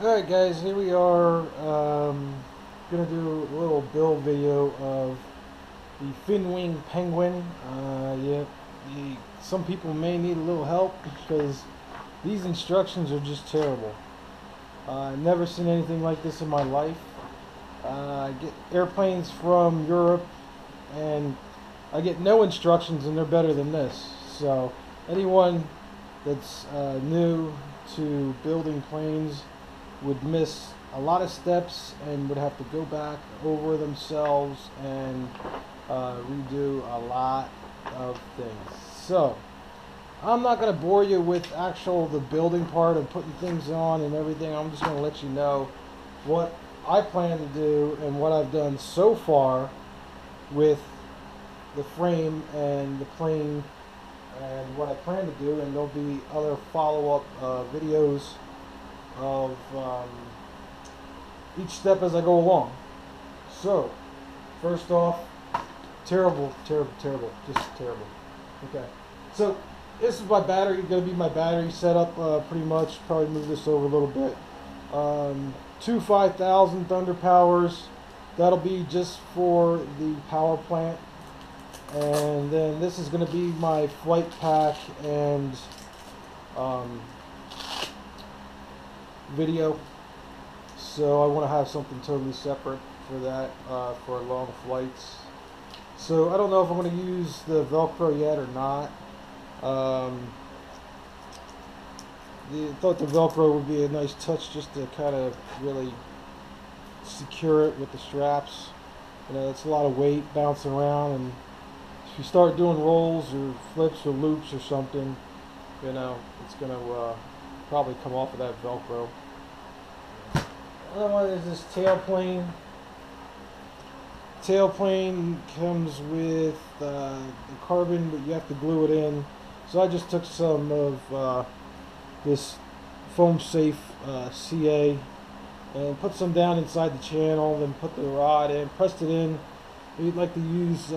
Alright guys, here we are, gonna do a little build video of the Finwing Penguin. Yeah, some people may need a little help because these instructions are just terrible. I've never seen anything like this in my life. I get airplanes from Europe and I get no instructions and they're better than this. So anyone that's new to building planes would miss a lot of steps and would have to go back over themselves and redo a lot of things. So I'm not going to bore you with the building part and putting things on and everything. I'm just going to let you know what I plan to do and what I've done so far with the frame and the plane and what I plan to do, and there'll be other follow-up videos of each step as I go along. So, first off, terrible, just terrible. Okay, so this is my battery, going to be my battery setup pretty much. Probably move this over a little bit. Two 5,000 Thunder Powers. That'll be just for the power plant. And then this is going to be my flight pack and video. So I want to have something totally separate for that, for long flights. So I don't know if I'm going to use the Velcro yet or not. I thought the Velcro would be a nice touch just to kind of really secure it with the straps. You know, it's a lot of weight bouncing around, and if you start doing rolls or flips or loops or something, you know, it's going to probably come off of that Velcro. Another one is this tailplane. Tailplane comes with the carbon, but you have to glue it in. So I just took some of this foam safe CA and put some down inside the channel, then put the rod in, pressed it in. If you'd like to use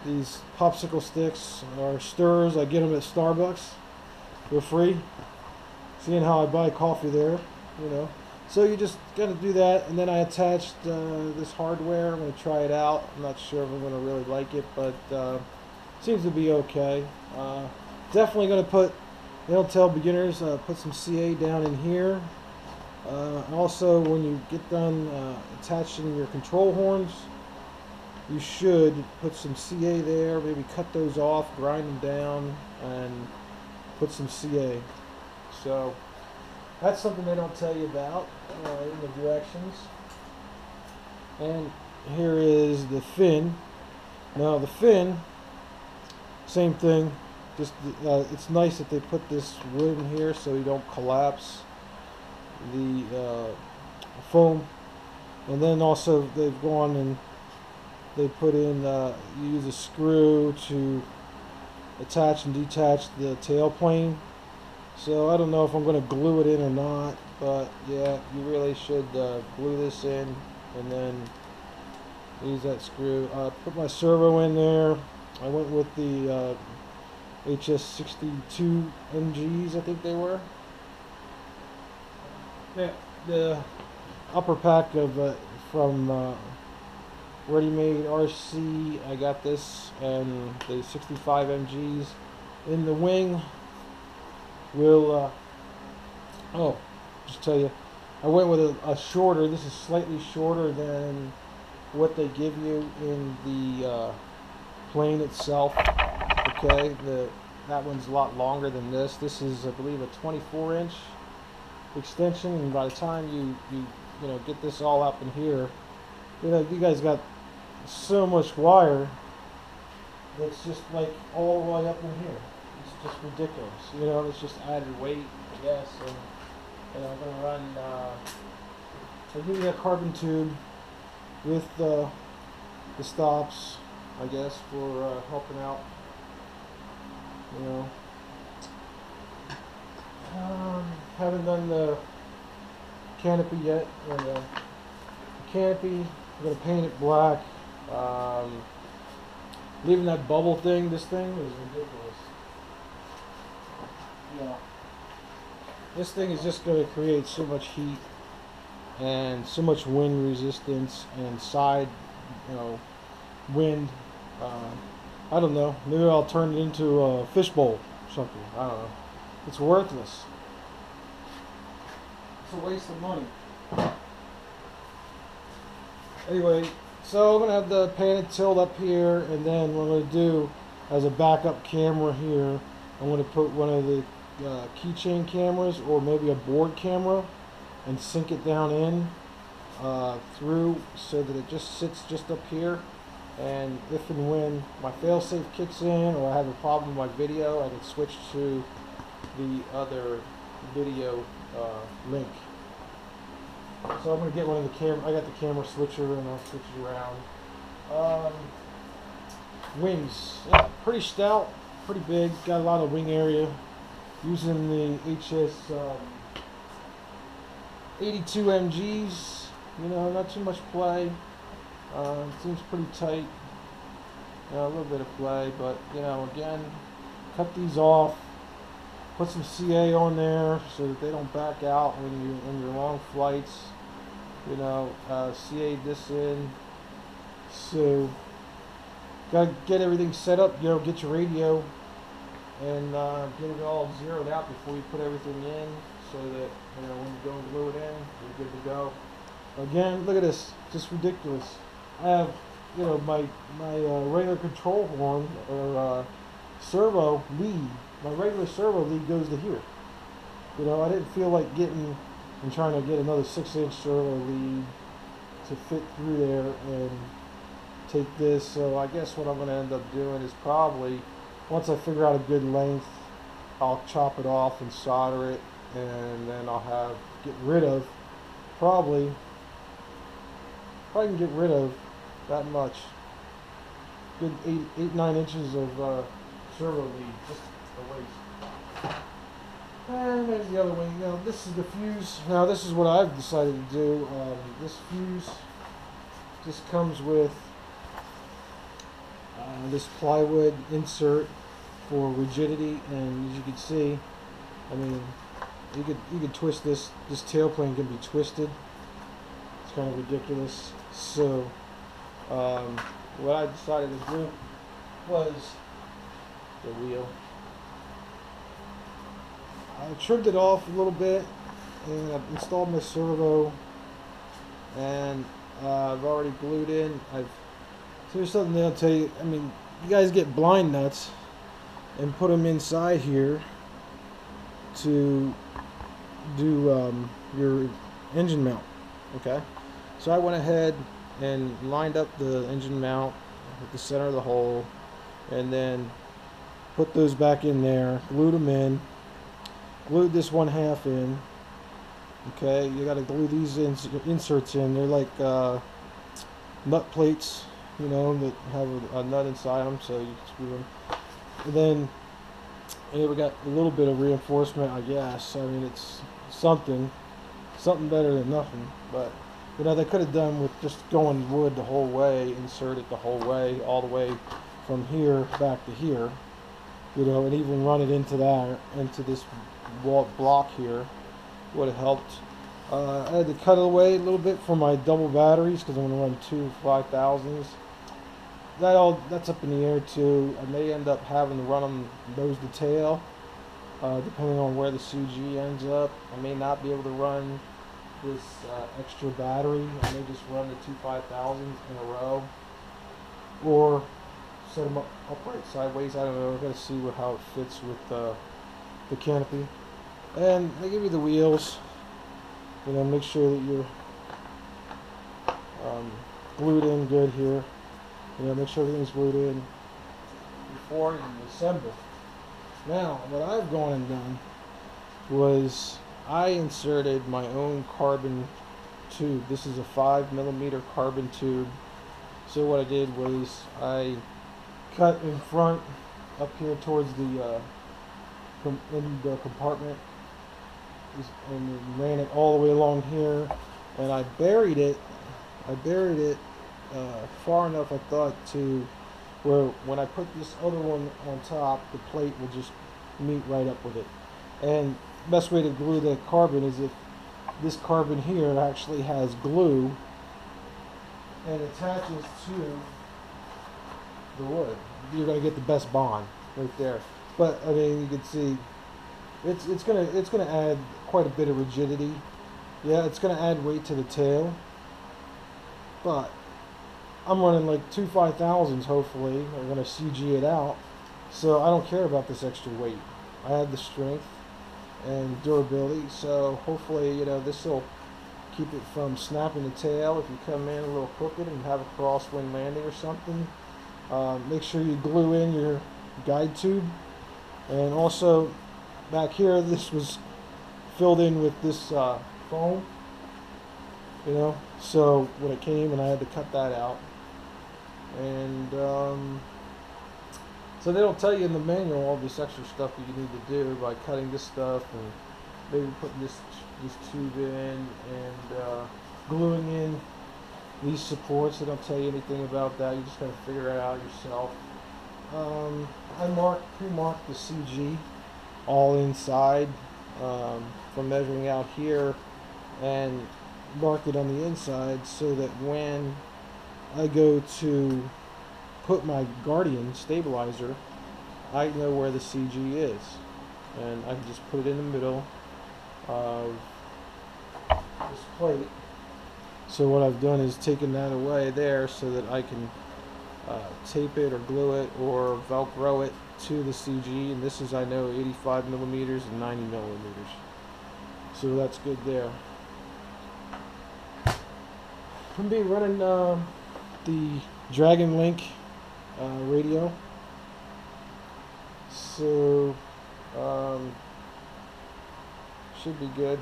these popsicle sticks or stirrers, I get them at Starbucks. They're free. Seeing how I buy coffee there, you know. So you just got to do that, and then I attached this hardware. I'm going to try it out. I'm not sure if I'm going to really like it, but seems to be okay. Definitely going to put, they don't tell beginners, put some CA down in here. Also, when you get done attaching your control horns, you should put some CA there, maybe cut those off, grind them down, and put some CA. So that's something they don't tell you about in the directions. And here is the fin. Now the fin, same thing. Just it's nice that they put this wood in here so you don't collapse the foam. And then also they've gone and they put in, you use a screw to attach and detach the tail plane. So I don't know if I'm going to glue it in or not, but yeah, you really should glue this in and then use that screw. Put my servo in there. I went with the HS62 MGs, I think they were. Yeah, the upper pack of from Ready Made RC. I got this, and the 65 MGs in the wing. Will just tell you, I went with a shorter. This is slightly shorter than what they give you in the plane itself. Okay, that one's a lot longer than this. This is, I believe, a 24-inch extension, and by the time you know, get this all up in here, you know, you guys got so much wire that's just like all the way up in here. It's just ridiculous. You know, it's just added weight, I guess. And I'm going to run, I'll give you a carbon tube with the stops, I guess, for helping out. You know, haven't done the canopy yet. The canopy, I'm going to paint it black. Leaving that bubble thing, this thing is ridiculous. Yeah. This thing is just going to create so much heat and so much wind resistance and side, you know, wind. Uh, I don't know. Maybe I'll turn it into a fishbowl or something. I don't know. It's worthless. It's a waste of money. Anyway, so I'm going to have the pan tilt up here, and then what I'm going to do as a backup camera here, I'm going to put one of the keychain cameras or maybe a board camera and sink it down in through so that it just sits just up here. And if and when my failsafe kicks in or I have a problem with my video, I can switch to the other video link. So I'm going to get one of the camera. I got the camera switcher and I'll switch it around. Wings, yeah, pretty stout, pretty big. Got a lot of wing area. Using the HS 82 MGs. You know, not too much play. Seems pretty tight. A little bit of play, but you know, again, cut these off. Put some CA on there so that they don't back out when you're long flights. You know, CA this in. So, gotta get everything set up. You know, get your radio and get it all zeroed out before you put everything in, so that you know when you go and glue it in, you're good to go. Again, look at this, just ridiculous. I have, you know, my regular control horn or servo lead. My regular servo lead goes to here. You know, I didn't feel like getting and trying to get another 6-inch servo lead to fit through there and take this. So I guess what I'm going to end up doing is probably, once I figure out a good length, I'll chop it off and solder it, and then I'll get rid of probably can get rid of that much. Good 8-9 inches of servo lead, just a waste. And there's the other wing. Now this is the fuse. Now this is what I've decided to do. This fuse just comes with this plywood insert for rigidity, and as you can see, I mean, you could twist this. This tailplane can be twisted. It's kind of ridiculous. So what I decided to do was the wheel. I trimmed it off a little bit, and I've installed my servo, and I've already glued in. So here's something that I'll tell you. I mean, you guys get blind nuts and put them inside here to do your engine mount. Okay, so I went ahead and lined up the engine mount at the center of the hole, and then put those back in there, glued them in, glued this 1/2 in. Okay, you got to glue these inserts in. They're like nut plates, you know, that have a nut inside them, so you screw them. And then we got a little bit of reinforcement, I guess. I mean, it's something better than nothing. But you know, they could have done with just going wood the whole way, insert it the whole way, all the way from here back to here. You know, and even run it into this wall block here would have helped. I had to cut away a little bit for my double batteries because I'm going to run 2 5000s. That's up in the air too. I may end up having to run them nose to tail, depending on where the CG ends up. I may not be able to run this extra battery. I may just run the 2 5000s in a row, or set them up upright, sideways. I don't know. I've got to see how it fits with the canopy. And they give you the wheels. You know, make sure that you're glued in good here. You know, make sure everything's glued in before you assemble. Now, what I've gone and done was I inserted my own carbon tube. This is a 5mm carbon tube. So what I did was I cut in front up here towards the compartment, and ran it all the way along here, and I buried it far enough, I thought, to where when I put this other one on top, the plate will just meet right up with it. And best way to glue the carbon is if this carbon here actually has glue and attaches to the wood. You're going to get the best bond right there. But I mean, you can see it's gonna add quite a bit of rigidity. Yeah, it's gonna add weight to the tail. But I'm running like 2 5,000s. Hopefully, I'm gonna CG it out, so I don't care about this extra weight. I have the strength and durability, so hopefully, you know, this will keep it from snapping the tail if you come in a little crooked and have a crosswind landing or something. Make sure you glue in your guide tube, and also back here this was filled in with this foam, you know, so when it came and I had to cut that out. And so they don't tell you in the manual all this extra stuff that you need to do by cutting this stuff and maybe putting this tube in and gluing in these supports. They don't tell you anything about that. You just gotta figure it out yourself. I pre-marked the CG all inside from measuring out here, and marked it on the inside so that when I go to put my Guardian stabilizer, I know where the CG is, and I can just put it in the middle of this plate. So what I've done is taken that away there so that I can tape it or glue it or Velcro it to the CG, and this is, I know, 85 millimeters and 90 millimeters, so that's good there. I'm be running the Dragon Link radio, so should be good.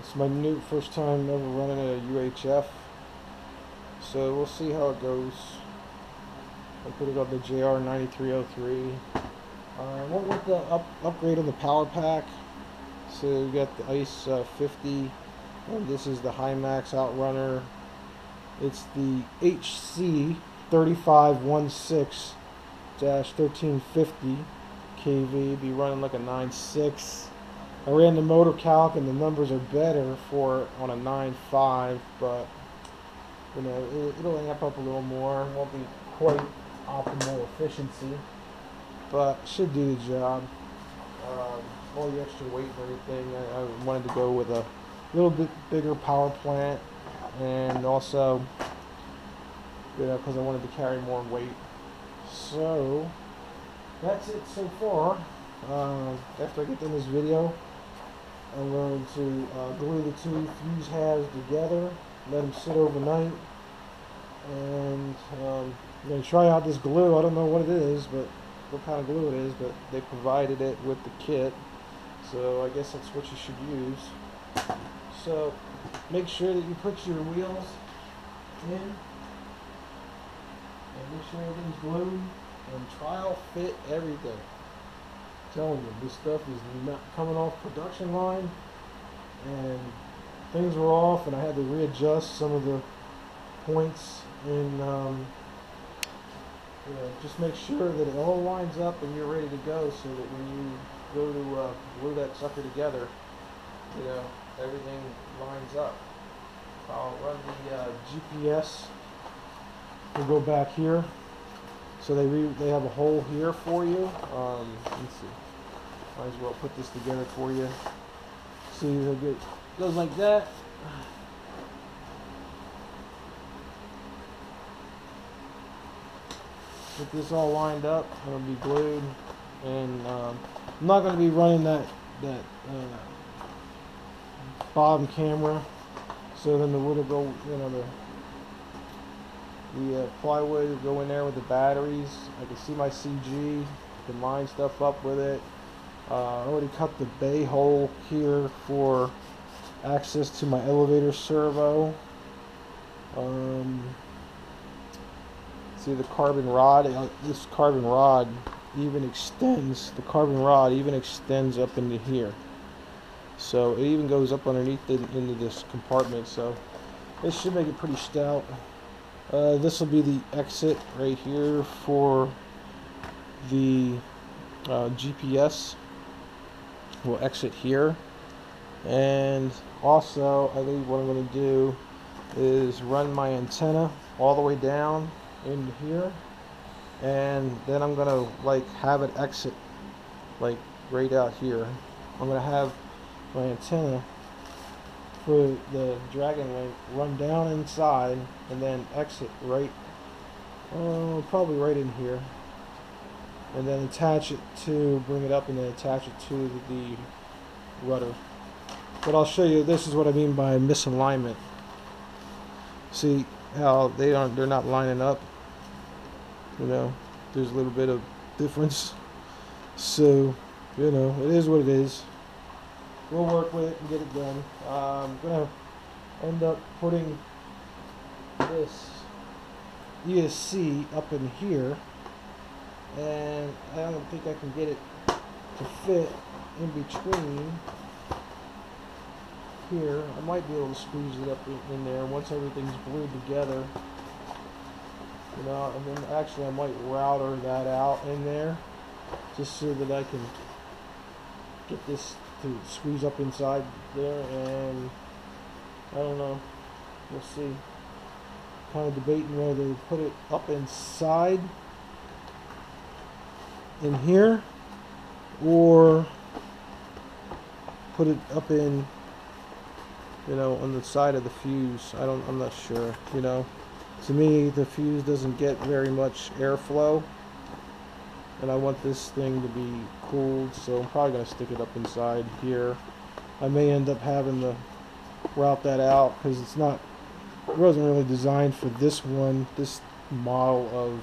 It's my first time ever running a UHF, so we'll see how it goes. I put it on the JR 9303. Went with the upgrade on the power pack. So we got the ICE 50, and this is the Himax Outrunner. It's the HC 3516-1350 kV. Be running like a 9.6. I ran the motor calc and the numbers are better for it on a 9.5, but you know, it'll amp up a little more. It won't be quite optimal efficiency, but should do the job. All the extra weight and everything, I wanted to go with a little bit bigger power plant, and also, you know, because I wanted to carry more weight. So that's it so far. After I get done this video, I'm going to glue the two fuse halves together, let them sit overnight, and I'm going to try out this glue. I don't know what it is, but what kind of glue it is, but they provided it with the kit, so I guess that's what you should use. So make sure that you put your wheels in, and make sure everything's glued, and trial fit everything. I'm telling you, this stuff is not coming off production line, and things were off, and I had to readjust some of the points, and you know, just make sure that it all lines up and you're ready to go, so that when you go to glue that sucker together, you know, everything lines up. I'll run the GPS. We'll go back here. So they have a hole here for you. Let's see. Might as well put this together for you. See, it goes like that. Get this all lined up. It'll be glued, and I'm not going to be running that bottom camera. So then the wood will go, you know, the plywood will go in there with the batteries. I can see my CG. Can line stuff up with it. I already cut the bay hole here for access to my elevator servo. See the carbon rod? This carbon rod even extends. The carbon rod even extends up into here. So it even goes up underneath into this compartment. So it should make it pretty stout. This will be the exit right here for the GPS. will exit here. And also, I think what I'm going to do is run my antenna all the way down into here, and then I'm going to like have it exit like right out here. I'm going to have my antenna for the dragon link run down inside and then exit right, probably right in here, and then attach it to, bring it up and then attach it to the rudder. But I'll show you, this is what I mean by misalignment. See how they're not lining up, you know, there's a little bit of difference. So, you know, it is what it is. We'll work with it and get it done. I'm gonna end up putting this ESC up in here, and I don't think I can get it to fit in between here. I might be able to squeeze it up in there once everything's glued together, you know, and then actually I might router that out in there just so that I can get this to squeeze up inside there, and I don't know, we'll see. Kind of debating whether to put it up inside in here or put it up in, you know, on the side of the fuse. I'm not sure, you know. To me, the fuse doesn't get very much airflow, and I want this thing to be cooled, so I'm probably going to stick it up inside here. I may end up having to route that out because it wasn't really designed for this one, this model of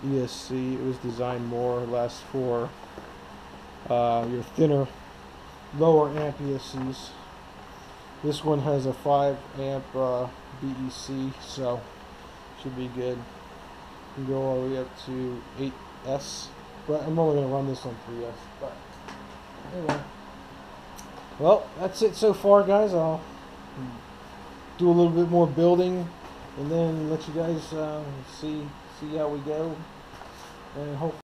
ESC. It was designed more or less for your thinner, lower amp ESCs. This one has a 5 amp BEC, so should be good. You can go all the way up to 8S, but I'm only going to run this on 3S. But anyway, well, that's it so far, guys. I'll do a little bit more building and then let you guys see how we go, and hopefully